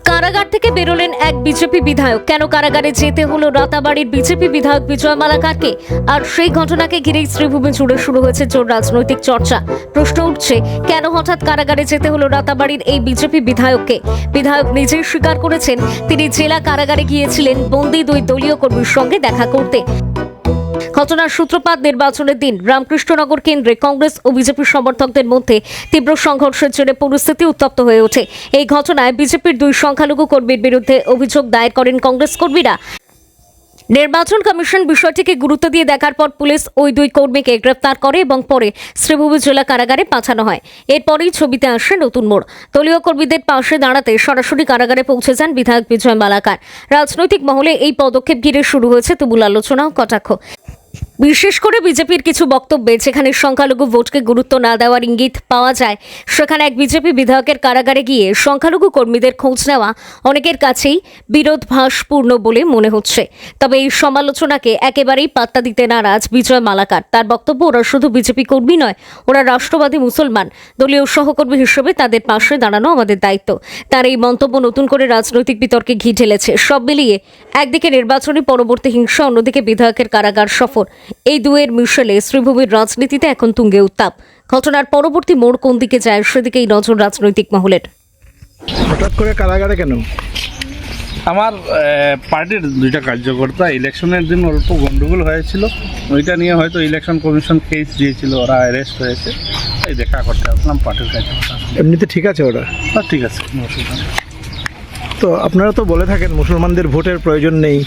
কারাগার থেকে বেরোলেন এক বিজেপি বিধায়ক। কেন কারাগারে যেতে হলো রাতাবাড়ির বিজেপি বিধায়ক বিজয় মালাকারকে? আর সেই ঘটনাকে ঘিরেই শ্রীভূমি জুড়ে শুরু হয়েছে জোর রাজনৈতিক চর্চা। প্রশ্ন উঠছে, কেন হঠাৎ কারাগারে যেতে হলো রাতাবাড়ির এই বিজেপি বিধায়ককে? বিধায়ক নিজেই স্বীকার করেছেন তিনি জেলা কারাগারে গিয়েছিলেন বন্দী দুই দলীয় কর্মীর সঙ্গে দেখা করতে। ঘটনার সূত্রপাত নির্বাচনের দিন রামকৃষ্ণনগর কেন্দ্রে কংগ্রেস ও বিজেপি সমর্থকদের মধ্যে তীব্র সংঘর্ষের জেরে পরিস্থিতি উত্তপ্ত হয়ে ওঠে। এই ঘটনায় বিজেপির দুই সংখ্যালঘু কর্মীর বিরুদ্ধে অভিযোগ দায়ের করেন কংগ্রেস কর্মীরা। নির্বাচন কমিশন বিষয়টিকে গুরুত্ব দিয়ে দেখার পর পুলিশ ওই দুই কর্মীকে গ্রেফতার করে এবং পরে শ্রীভূমি জেলা কারাগারে পাঠানো হয়। এরপরেই ছবিতে আসে নতুন মোড়। দলীয় কর্মীদের পাশে দাঁড়াতে সরাসরি কারাগারে পৌঁছে যান বিধায়ক বিজয় মালাকার। রাজনৈতিক মহলে এই পদক্ষেপ ঘিরে শুরু হয়েছে তুমুল আলোচনা ও কটাক্ষ। বিশেষ করে বিজেপির কিছু বক্তব্যে যেখানে সংখ্যালঘু ভোটকে গুরুত্ব না দেওয়ার ইঙ্গিত পাওয়া যায়, সেখানে এক বিজেপি বিধায়কের কারাগারে গিয়ে সংখ্যালঘু কর্মীদের খোঁজ নেওয়া অনেকের কাছেই বিরোধভাসপূর্ণ বলে মনে হচ্ছে। তবে এই সমালোচনাকে একেবারেই পাত্তা দিতে নারাজ বিজয় মালাকার। তার বক্তব্য, ওরা শুধু বিজেপি কর্মী নয়, ওরা রাষ্ট্রবাদী মুসলমান। দলীয় সহকর্মী হিসেবে তাদের পাশে দাঁড়ানো আমাদের দায়িত্ব। তার এই মন্তব্য নতুন করে রাজনৈতিক বিতর্কে ঘি ঢেলেছে। সব মিলিয়ে একদিকে নির্বাচনী পরবর্তী হিংসা, অন্যদিকে বিধায়কের কারাগার সফর, এই দুয়ের মিশেলে শ্রীভূমির রাজনীতিতে এখন তুঙ্গে উত্তাপ। ঘটনার পরবর্তী মোড় কোন দিকে যায় সেদিকেই নজর রাজনৈতিক মহলের। হঠাৎ করে কারাগারে কেন? আমার পার্টির দুইটা কার্যকর্তা ইলেকশনের দিন অল্প গন্ডগোল হয়েছিল, ওইটা নিয়ে হয়তো ইলেকশন কমিশন কেস দিয়েছিল, ওরা অ্যারেস্ট হয়েছে। এই দেখা করতে আসলাম পার্টির কার্যকর্তা। এমনিতে ঠিক আছে ওরা? ঠিক আছে, কোনো অসুবিধা নেই। তো আপনারা তো বলে থাকেন মুসলমানদের ভোটের প্রয়োজন নেই,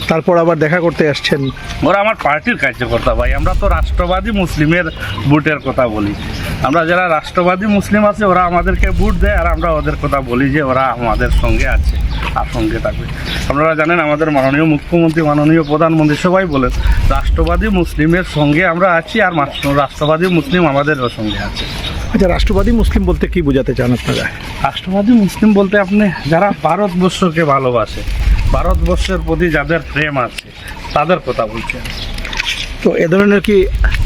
তারপর আবার দেখা করতে আসছেন। ওরা আমার পার্টির কার্যকর্তা ভাই, আমরা তো রাষ্ট্রবাদী মুসলিমের ভোটের কথা বলি। আমরা যারা রাষ্ট্রবাদী মুসলিম আছে ওরা আমাদেরকে ভোট দেয়, আর আমরা ওদের কথা বলি যে ওরা আমাদের সঙ্গে আছে আর সঙ্গে থাকবে। আপনারা জানেন আমাদের মাননীয় মুখ্যমন্ত্রী, মাননীয় প্রধানমন্ত্রী সবাই বলেন রাষ্ট্রবাদী মুসলিমের সঙ্গে আমরা আছি, আর রাষ্ট্রবাদী মুসলিম আমাদেরও সঙ্গে আছে। আচ্ছা, রাষ্ট্রবাদী মুসলিম বলতে কি বোঝাতে চান আপনারা? রাষ্ট্রবাদী মুসলিম বলতে আপনি যারা ভারতবর্ষকে ভালোবাসে, ভারতবর্ষের প্রতি যাদের প্রেম আছে তাদের কথা বলছেন। তো এ ধরনের কি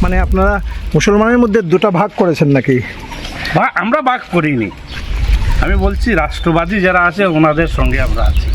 মানে আপনারা মুসলমানের মধ্যে দুটো ভাগ করেছেন নাকি? আমরা ভাগ করিনি, আমি বলছি রাষ্ট্রবাদী যারা আছে ওনাদের সঙ্গে আমরা আছি।